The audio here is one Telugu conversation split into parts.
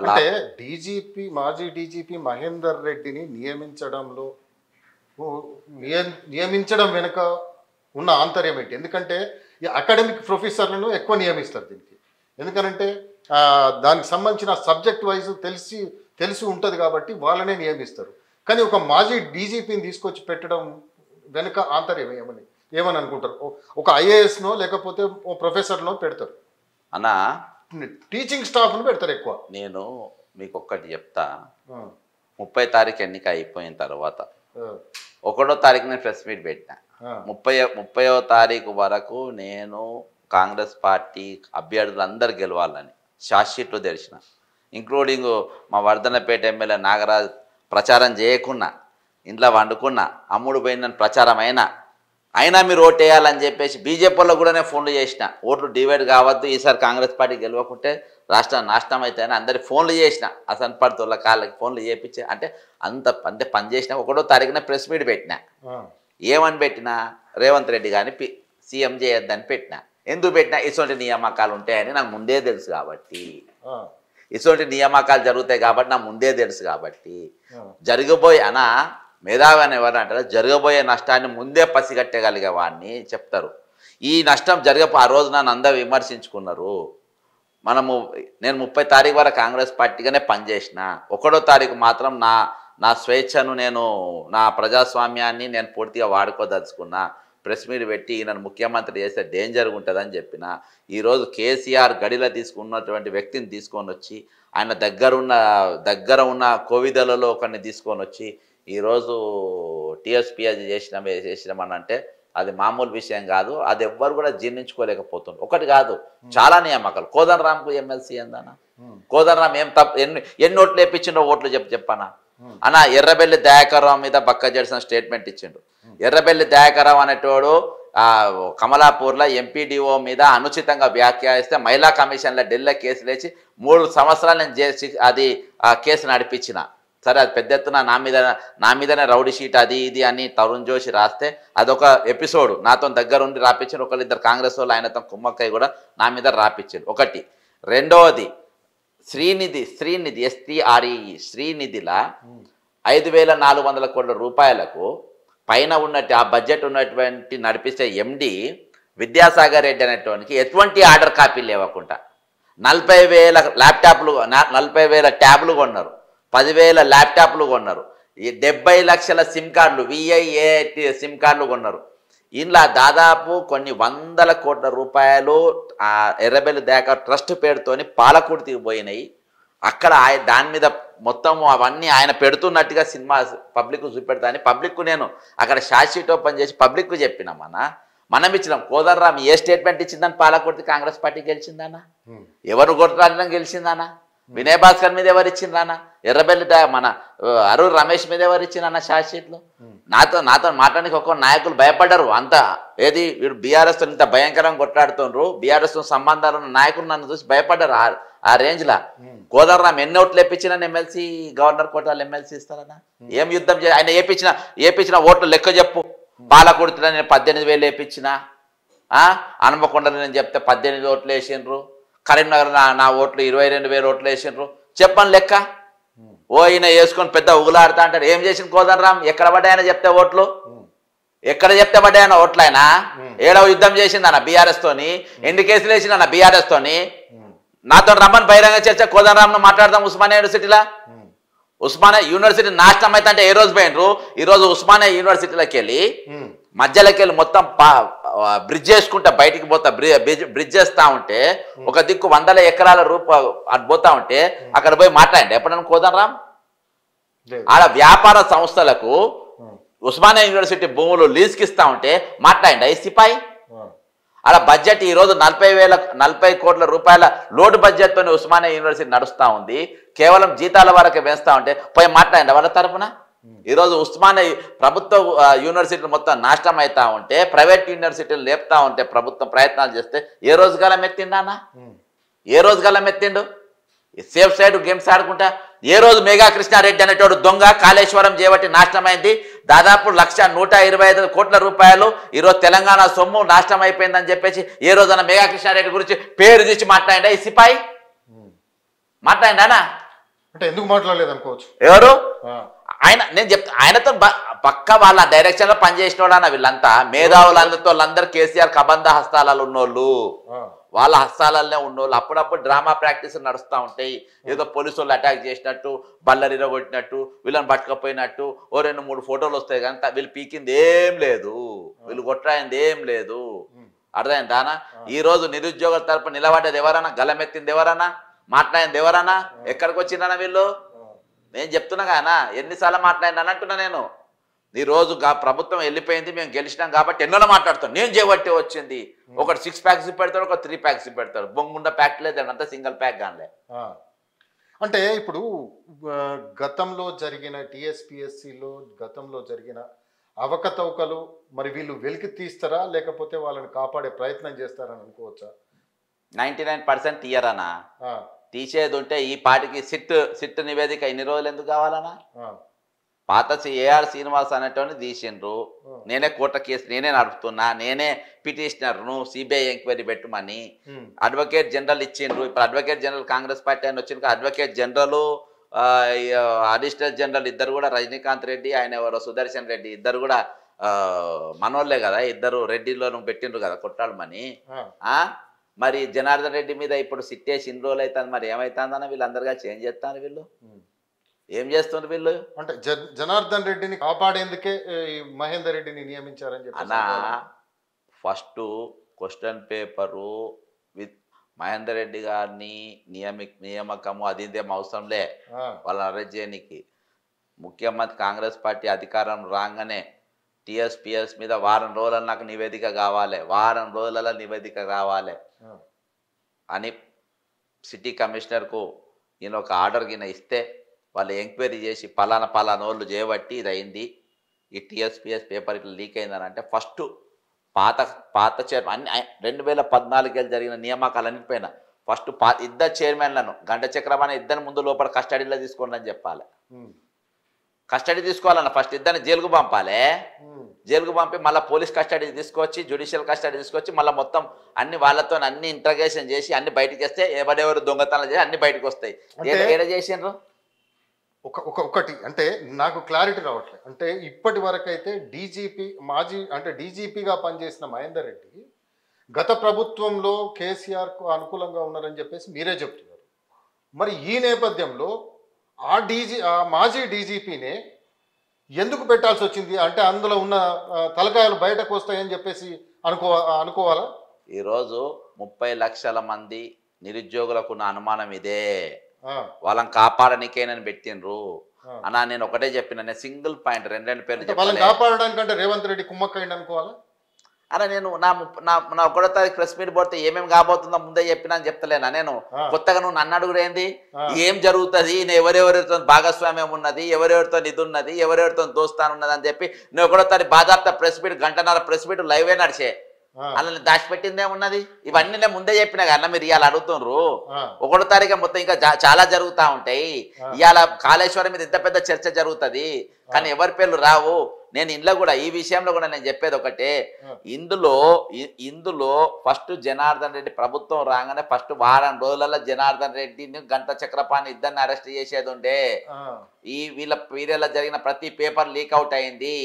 అంటే డీజీపీ మాజీ డీజీపీ మహేందర్ రెడ్డిని నియమించడంలో నియమించడం వెనుక ఉన్న ఆంతర్యం ఏంటి? ఎందుకంటే ఈ అకాడమిక్ ప్రొఫెసర్లను ఎక్కువ నియమిస్తారు దీనికి. ఎందుకనంటే దానికి సంబంధించిన సబ్జెక్ట్ వైజ్ తెలిసి ఉంటుంది కాబట్టి వాళ్ళనే నియమిస్తారు. కానీ ఒక మాజీ డీజీపీని తీసుకొచ్చి పెట్టడం వెనుక ఆంతర్యం ఏమని అనుకుంటారు? ఒక ఐఏఎస్నో లేకపోతే ఓ ప్రొఫెసర్నో పెడతారు అన్నా, టీచింగ్ స్టాఫ్ను పెడతారు ఎక్కువ. నేను మీకు ఒక్కటి చెప్తా. 30 తారీఖు ఎన్నిక అయిపోయిన తర్వాత 1వ తారీఖు నేను ప్రెస్ మీట్ పెట్టినా. 30వ తారీఖు వరకు నేను కాంగ్రెస్ పార్టీ అభ్యర్థులందరూ గెలవాలని షార్ట్షీట్లు తెరిచిన, ఇంక్లూడింగ్ మా వర్ధనపేట ఎమ్మెల్యే నాగరాజ్ ప్రచారం చేయకున్నా, ఇంట్లో వండుకున్నా, అమ్ముడు పోయిందని ప్రచారం అయినా మీరు ఓటు వేయాలని చెప్పేసి బీజేపీలో కూడా నేను ఫోన్లు చేసిన. ఓట్లు డివైడ్ కావద్దు, ఈసారి కాంగ్రెస్ పార్టీ గెలవకుంటే రాష్ట్రం నాశనం అవుతాయని అందరికి ఫోన్లు చేసిన. అసన్పడుతున్న కాళ్ళకి ఫోన్లు చేయించి అంటే పని చేసిన. 1వ తారీఖున ప్రెస్ మీట్ పెట్టినా. ఏమని పెట్టినా? రేవంత్ రెడ్డి గారిని సీఎం చేయొద్దని పెట్టినా. ఎందుకు పెట్టినా? ఇటువంటి నియామకాలు ఉంటాయని నాకు ముందే తెలుసు కాబట్టి, ఇటువంటి నియామకాలు జరుగుతాయి కాబట్టి నాకు ముందే తెలుసు కాబట్టి జరగబోయే మేధావి అని ఎవరు అంటారు, జరగబోయే నష్టాన్ని ముందే పసిగట్టగలిగే వాడిని చెప్తారు. ఈ నష్టం ఆ రోజు నన్ను అందరూ విమర్శించుకున్నారు. నేను 30 తారీఖు వరకు కాంగ్రెస్ పార్టీగానే పనిచేసిన. 1వ తారీఖు మాత్రం నా స్వేచ్ఛను, నా ప్రజాస్వామ్యాన్ని నేను పూర్తిగా వాడుకోదలుచుకున్నా. ప్రెస్ మీట్ పెట్టి నన్ను ముఖ్యమంత్రి చేస్తే డేంజర్ ఉంటుందని చెప్పిన. ఈరోజు కేసీఆర్ గడిలో తీసుకున్నటువంటి వ్యక్తిని తీసుకొని వచ్చి, ఆయన దగ్గర ఉన్న కోవిదలలో ఒకరిని తీసుకొని వచ్చి ఈరోజు టీఎస్పీఎస్ చేసినామని అంటే అది మామూలు విషయం కాదు. అది ఎవ్వరు కూడా జీర్ణించుకోలేకపోతున్నారు. ఒకటి కాదు, చాలా నియామకాలు. కోదండరాంకు ఎమ్మెల్సీ ఏందన్నా? కోదండరాం ఏం తప్పు ఎన్ని ఓట్లు వేయించిండో ఓట్లు చెప్పనా అన్న? ఎర్రబెల్లి దయాకర్రావు మీద బక్క జడ్సన్ స్టేట్మెంట్ ఇచ్చిండు. ఎర్రబెల్లి దయాకర్రావు అనేటోడు కమలాపూర్లో ఎంపీడీఓ మీద అనుచితంగా వ్యాఖ్యానిస్తే మహిళా కమిషన్లో ఢిల్లీ కేసు లేచి 3 సంవత్సరాలు నేను అది కేసు నడిపించిన. సరే, అది పెద్ద ఎత్తున నా మీదనే రౌడీ షీట్ అది ఇది అని తరుణ్ జోషి రాస్తే అదొక ఎపిసోడ్. నాతో దగ్గర ఉండి రాపించారు. 1-2 కాంగ్రెస్ వాళ్ళు ఆయనతో కుమ్మక్కయ్య కూడా నా మీద రాపించారు. ఒకటి. రెండవది, శ్రీనిధి STREE శ్రీనిధిలా 5,400 కోట్ల రూపాయలకు పైన ఉన్నట్టు ఆ బడ్జెట్ ఉన్నటువంటి నడిపిస్తే ఎండి విద్యాసాగర్ రెడ్డి అనేటువంటి ఎటువంటి ఆర్డర్ కాపీలు లేవకుండా 40,000 ల్యాప్టాప్లు 40,000 ట్యాబ్లు కొన్నారు, 10,000 ల్యాప్టాప్లు కొన్నారు, 70 లక్షల సిమ్ కార్డులు VIAT సిమ్ కార్డులు కొన్నారు. ఇలా దాదాపు కొన్ని 100 కోట్ల రూపాయలు ఎర్రబెల్లి దయాకర్ ట్రస్ట్ పేరుతోని పాలకుర్తికి పోయినాయి. అక్కడ దాని మీద మొత్తం అవన్నీ ఆయన పెడుతున్నట్టుగా సినిమా పబ్లిక్ చూపెడతా అని పబ్లిక్ నేను అక్కడ షార్ట్ షీట్ ఓపెన్ చేసి పబ్లిక్ చెప్పినామన్నా. మనం ఇచ్చినాం. కోదండరాం ఏ స్టేట్మెంట్ ఇచ్చిందని పాలకుర్తి కాంగ్రెస్ పార్టీ గెలిచిందన్నా? ఎవరు కొట్లాడినా గెలిచిందన్నా? వినయ్ భాస్కర్ మీద ఎవరు ఇచ్చిందన్నా? ఎర్రబెల్లి మన అరూర్ రమేష్ మీద ఎవరు ఇచ్చిందన్న షార్ట్ షీట్లో? నాతో మాట్లాడానికి ఒక్క నాయకులు భయపడ్డారు. అంతా ఏది వీడు బీఆర్ఎస్తో ఇంత భయంకరంగా కొట్లాడుతుండ్రు, బీఆర్ఎస్తో సంబంధాలు ఉన్న నాయకులు నన్ను చూసి భయపడ్డారు. ఆ రేంజ్లా కోదండరాం ఎన్ని ఓట్లు వేయించినా ఎమ్మెల్సీ గవర్నర్ కోటాలు ఎమ్మెల్సీ ఇస్తారన్నా? ఏం యుద్ధం ఆయన ఏపించిన ఓట్లు లెక్క చెప్పు. పాలకుర్తిలో నేను 18,000 వేయించిన, హనుమకొండలో నేను చెప్తే 18 ఓట్లు వేసిండ్రు, కరీంనగర్ నా ఓట్లు 22,000 ఓట్లు వేసిండ్రు. చెప్పని లెక్క. ఈయన వేసుకొని పెద్ద ఉగులాడుతా అంటారు. ఏం చేసిన కోదండరాం? ఎక్కడ పడ్డాయన చెప్తే ఓట్లు? ఎక్కడ చెప్తే పడ్డాయన ఓట్లు? ఆయన ఏడవ యుద్ధం చేసిందన్న బీఆర్ఎస్ తోని, ఎన్ని కేసులు వేసిందన్న బీఆర్ఎస్ తోని. నాతో రమ్మని బహిరంగ చర్చ కోదండరాంను మాట్లాడదాం. ఉస్మానియా యూనివర్సిటీలా ఉస్మానియా యూనివర్సిటీ నాశనం అయితే అంటే ఏ రోజు పోయినరు? ఈరోజు ఉస్మానియా యూనివర్సిటీలోకి వెళ్ళి మధ్యలోకి వెళ్ళి మొత్తం బ్రిడ్జ్ చేసుకుంటా బయటికి పోతా, బ్రిడ్జ్ చేస్తా ఉంటే ఒక దిక్కు 100 ఎకరాల అటు పోతా ఉంటే అక్కడ పోయి మాట్లాడండి ఎప్పుడన్నా కోదండరాం? ఆడ వ్యాపార సంస్థలకు ఉస్మానియా యూనివర్సిటీ భూములు లీజ్కి ఇస్తా ఉంటే మాట్లాడండి ఐసిపాయి. ఆడ బడ్జెట్ ఈరోజు 40 కోట్ల రూపాయల లోటు బడ్జెట్తో ఉస్మానియా యూనివర్సిటీ నడుస్తూ ఉంది. కేవలం జీతాల వరకు వేస్తూ ఉంటే పోయి మాట్లాడండి వాళ్ళ తరఫున. ఈరోజు ఉస్మానియా ప్రభుత్వ యూనివర్సిటీలు మొత్తం నాశనం అవుతా ఉంటే, ప్రైవేట్ యూనివర్సిటీలు లేపుతా ఉంటే ప్రభుత్వం ప్రయత్నాలు చేస్తే ఏ రోజు గలం ఎత్తిండా? ఏ రోజు గలం ఎత్తిండు? సేఫ్ సైడ్ గేమ్స్ ఆడుకుంటా ఏ రోజు మేఘా కృష్ణారెడ్డి అనేటోడు దొంగ కాళేశ్వరం చేపట్టి నాశనమైంది. దాదాపు 1,125 కోట్ల రూపాయలు ఈరోజు తెలంగాణ సొమ్ము నాశనం అయిపోయిందని చెప్పేసి ఏ రోజున మేఘా కృష్ణారెడ్డి గురించి పేరు తీసి మాట్లాడిండా ఈ సిపాయి? మాట్లాడిండానా? అంటే ఎందుకు మాట్లాడలేదు అనుకోవచ్చు. ఎవరు ఆయన? నేను చెప్తా, ఆయనతో పక్క వాళ్ళ డైరెక్షన్ లో పనిచేసిన వాడు అన్న వీళ్ళంతా మేధావులందరితో వాళ్ళందరూ కేసీఆర్ కబంధ హస్తాలలో ఉన్నోళ్ళు, వాళ్ళ హస్తాలనే ఉన్నోళ్ళు. అప్పుడప్పుడు డ్రామా ప్రాక్టీస్ నడుస్తూ ఉంటాయి. ఏదో పోలీసు వాళ్ళు అటాక్ చేసినట్టు, బల్లరిలో కొట్టినట్టు, వీళ్ళని పట్టుకపోయినట్టు ఓ 2-3 ఫోటోలు వస్తాయి కానీ వీళ్ళు పీకింది ఏం లేదు, వీళ్ళు కొట్టాయింది ఏం లేదు. అర్థమైందానా? ఈ రోజు నిరుద్యోగుల తరపు నిలబడ్డది ఎవరన్నా, గలమెత్తింది ఎవరన్నా, మాట్లాడింది ఎవరన్నా, ఎక్కడికి వచ్చిందన్నా వీళ్ళు? నేను చెప్తున్నా కానా, ఎన్నిసార్లు మాట్లాడినా అంటున్నా నేను. ఈ రోజు ప్రభుత్వం వెళ్ళిపోయింది, మేము గెలిచినాం కాబట్టి ఎన్నో మాట్లాడుతాం. నేను చేయబట్టి వచ్చింది. ఒకటి 6 ప్యాక్స్ పెడతాడు, ఒక 3 ప్యాక్స్ పెడతాడు. బొంగుండ ప్యాక్ లేదు, అంతా సింగిల్ ప్యాక్ కానిలే. అంటే ఇప్పుడు గతంలో జరిగిన టీఎస్పీఎస్సీలో గతంలో జరిగిన అవకతవకలు మరి వీళ్ళు వెలికి తీస్తారా, లేకపోతే వాళ్ళని కాపాడే ప్రయత్నం చేస్తారని అనుకోవచ్చా? 99% తీయరనా? తీసేది ఉంటే ఈ పాటికి సిట్ నివేదిక ఇన్ని రోజులు ఎందుకు కావాలనా? పాత ఏఆర్ శ్రీనివాస్ అనేటోని తీసిండ్రు. నేనే కోర్టు కేసు నేనే నడుపుతున్నా, నేనే పిటిషనర్ను సిబిఐ ఎంక్వైరీ పెట్టమని. అడ్వకేట్ జనరల్ ఇచ్చిండ్రు. ఇప్పుడు అడ్వకేట్ జనరల్ కాంగ్రెస్ పార్టీ అని వచ్చింది. అడ్వకేట్ జనరల్ అడిషనల్ జనరల్ ఇద్దరు కూడా రజనీకాంత్ రెడ్డి, ఆయన ఎవరో సుదర్శన్ రెడ్డి, ఇద్దరు కూడా మనోళ్లే కదా, ఇద్దరు రెడ్డిలో పెట్టిండ్రు కదా కొట్టాడమని. మరి జనార్దన్ రెడ్డి మీద ఇప్పుడు సిట్టేసి ఇన్ని రోజులు అవుతుంది, మరి ఏమవుతుందన్న వీళ్ళందరిగా చేంజ్ చేస్తాను. వీళ్ళు ఏం చేస్తున్నారు వీళ్ళు? అంటే జనార్దన్ రెడ్డిని కాపాడేందుకే మహేందర్ రెడ్డిని నియమించారని చెప్పి అన్నా. First question paper with Mahender Reddy గారిని నియామకము అది ఇదేం అవసరంలే వాళ్ళని అరెస్ట్ చేయడానికి. ముఖ్యమంత్రి కాంగ్రెస్ పార్టీ అధికారం రాగానే టీఎస్పీఎస్ మీద వారం రోజులలో నాకు నివేదిక కావాలి, వారం రోజులలో నివేదిక రావాలి అని సిటీ కమిషనర్కు ఈయన ఒక ఆర్డర్ గిన ఇస్తే వాళ్ళు ఎంక్వైరీ చేసి పలానా వాళ్ళు చేయబట్టి ఇది అయింది, ఈ టీఎస్పీఎస్ పేపర్ ఇట్లా లీక్ అయిందని అంటే ఫస్ట్ పాత చైర్మన్ అన్ని 2014 జరిగిన నియామకాలన్నిటిపైన ఫస్ట్ ఇద్దరు చైర్మన్లను గంట చక్రపాణి ఇద్దరిని ముందు లోపల కస్టడీలో తీసుకోండి అని చెప్పాలి. కస్టడీ తీసుకోవాలన్న ఫస్ట్ ఇద్దరిని జైలుకు పంపాలి. జైలుకు పంపి మళ్ళీ పోలీస్ కస్టడీ తీసుకొచ్చి జ్యుడిషియల్ కస్టడీ తీసుకొచ్చి మళ్ళీ మొత్తం అన్ని వాళ్ళతో అన్ని ఇంటర్గేషన్ చేసి అన్ని బయటకు వస్తే ఎవరెవరు దొంగతనాలు చేసి అన్ని బయటకు వస్తాయి. ఏడ చేసిండ్రు? ఒకటి అంటే నాకు క్లారిటీ రావట్లేదు. అంటే ఇప్పటి వరకు అయితే డీజీపీ మాజీ అంటే డీజీపీగా పనిచేసిన మహేందర్ రెడ్డి గత ప్రభుత్వంలో కేసీఆర్కు అనుకూలంగా ఉన్నారని చెప్పేసి మీరే చెప్తున్నారు. మరి ఈ నేపథ్యంలో ఆ మాజీ డీజీపీనే ఎందుకు పెట్టాల్సి వచ్చింది? అంటే అందులో ఉన్న తలకాయలు బయటకు వస్తాయని చెప్పేసి అనుకోవాలా? ఈరోజు 30 లక్షల మంది నిరుద్యోగులకు ఉన్న అనుమానం ఇదే. వాళ్ళని కాపాడనికేనని పెట్టిండ్రు అన్నా. నేను ఒకటే చెప్పిన, నేను సింగిల్ పాయింట్ రెండు పేర్లు వాళ్ళని కాపాడడానికంటే రేవంత్ రెడ్డి కుమ్మక్కైండి అనుకోవాలా? అలా నేను నా 1వ తారీఖు ప్రెస్ మీట్ పోతే ఏమేమి కాబోతుందో ముందే చెప్పినా అని చెప్తలేనా? నేను కొత్తగా నువ్వు నన్ను అడుగుడేంది? ఏం జరుగుతుంది, ఎవరెవరితో భాగస్వామ్యం ఉన్నది, ఎవరెవరితో ఇది ఉన్నది, ఎవరెవరితో దోస్తాను ఉన్నది అని చెప్పి నేను 1వ తారీఖు బాజాప్తా ప్రెస్ మీట్ 1:30 ప్రెస్ మీట్ లైవే నడిచే. అలా దాచిపెట్టిందే ఉన్నది. ఇవన్నీ నేను ముందే చెప్పినా కదా, మీరు ఇవాళ అడుగుతున్నారు. 1వ తారీఖు మొత్తం ఇంకా చాలా జరుగుతూ ఉంటాయి. ఇవాళ కాళేశ్వరం మీద ఇంత పెద్ద చర్చ జరుగుతుంది కానీ ఎవరి పేర్లు రావు. నేను ఇంట్లో కూడా ఈ విషయంలో కూడా నేను చెప్పేది ఒకటే, ఇందులో ఫస్ట్ జనార్దన్ రెడ్డి ప్రభుత్వం రాగానే ఫస్ట్ వారం రోజులలో జనార్దన్ రెడ్డిని గంట చక్రపాణి ఇద్దరిని అరెస్ట్ చేసేది ఉండే. వీళ్ళ పీరియడ్లో జరిగిన ప్రతి పేపర్ లీక్ అవుట్ అయింది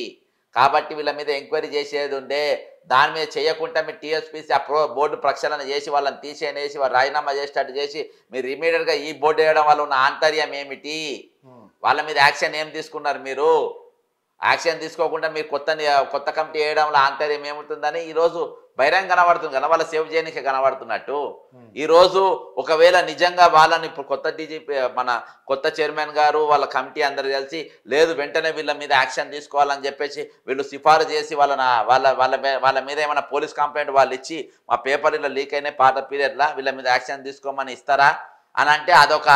కాబట్టి వీళ్ళ మీద ఎంక్వైరీ చేసేది ఉండే. దాని మీద చేయకుండా మీరు టీఎస్పీసీ బోర్డు ప్రక్షాళన చేసి వాళ్ళని తీసేసి వాళ్ళు రాజీనామా చేసేటట్టు చేసి మీరు ఇమీడియట్గా ఈ బోర్డు వేయడం వల్ల ఉన్న ఆంతర్యం ఏమిటి? వాళ్ళ మీద యాక్షన్ ఏం తీసుకున్నారు? మీరు యాక్షన్ తీసుకోకుండా మీరు కొత్త కమిటీ వేయడంలో ఆంతర్యం ఏముంటుందని ఈరోజు బహిరంగ కనబడుతుంది కదా, వాళ్ళ సేవ్ చేయడానికి కనబడుతున్నట్టు. ఈరోజు ఒకవేళ నిజంగా వాళ్ళని ఇప్పుడు కొత్త డీజీపీ మన కొత్త చైర్మన్ గారు వాళ్ళ కమిటీ అందరు కలిసి లేదు వెంటనే వీళ్ళ మీద యాక్షన్ తీసుకోవాలని చెప్పేసి వీళ్ళు సిఫారు చేసి వాళ్ళ మీద ఏమైనా పోలీస్ కంప్లైంట్ వాళ్ళు ఇచ్చి మా పేపర్లో లీక్ అయినాయి పాత పీరియడ్లా వీళ్ళ మీద యాక్షన్ తీసుకోమని ఇస్తారా అని అంటే అదొక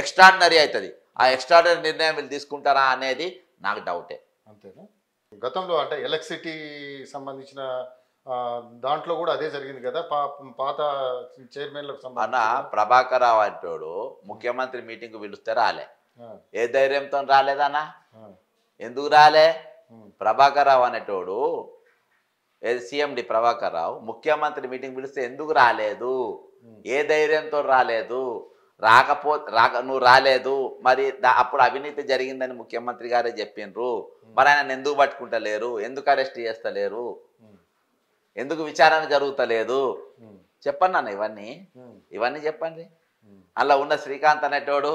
ఎక్స్ట్రాడినరీ అవుతుంది. ఆ ఎక్స్ట్రాడినరీ నిర్ణయం వీళ్ళు తీసుకుంటారా అనేది నాకు డౌటే. అంతేనా? గతంలో అంటే ఎలక్ట్రిసిటీ సంబంధించిన దాంట్లో కూడా అదే జరిగింది కదా, పాత చైర్మన్లకు సంబంధించి. ప్రభాకర్ రావు అంటాడు ముఖ్యమంత్రి మీటింగ్ పిలుస్తే రాలే. ఏ ధైర్యంతో రాలేదన్నా? ఎందుకు రాలే? ప్రభాకర్ రావు అనేటోడు సిఎండి ప్రభాకర్ రావు ముఖ్యమంత్రి మీటింగ్ పిలిస్తే ఎందుకు రాలేదు? ఏ ధైర్యంతో రాలేదు? నువ్వు రాలేదు మరి అప్పుడు అవినీతి జరిగిందని ముఖ్యమంత్రి గారే చెప్పిండ్రు, మరి ఆయన ఎందుకు పట్టుకుంటలేరు, ఎందుకు అరెస్ట్ చేస్తలేరు, ఎందుకు విచారణ జరుగుతలేదు చెప్పండి అన్న. ఇవన్నీ చెప్పండి. అలా ఉన్న శ్రీకాంత్ అనేటోడు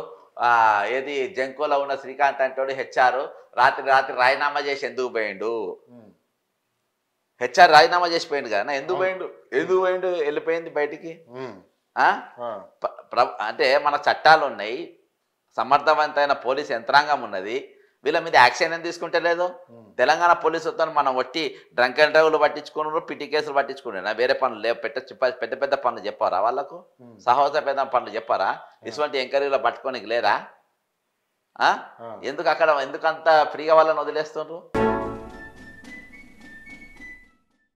ఏది జంకోలో ఉన్న శ్రీకాంత్ అనేటోడు హెచ్ఆర్ రాత్రి రాజీనామా చేసి ఎందుకు పోయిండు? హెచ్ఆర్ రాజీనామా చేసి పోయిండు కదా, ఎందుకు పోయిండు వెళ్ళిపోయింది బయటికి? అంటే మన చట్టాలు ఉన్నాయి, సమర్థవంతమైన పోలీస్ యంత్రాంగం ఉన్నది, వీళ్ళ మీద యాక్షన్ ఏం తీసుకుంటే లేదు. తెలంగాణ పోలీసులతో మనం వట్టి డ్రంక్ అండ్ డ్రైవ్లు పట్టించుకున్నారు, పిటి కేసులు పట్టించుకున్నా, వేరే పనులు లేవు, పెద్ద పెద్ద పనులు చెప్పారా వాళ్ళకు? సహోదర పెద్ద పనులు చెప్పారా? ఇటువంటి ఎంక్వైరీలో పట్టుకోనికి లేరా? ఎందుకు అంత ఫ్రీగా వాళ్ళని వదిలేస్తుండ్రు?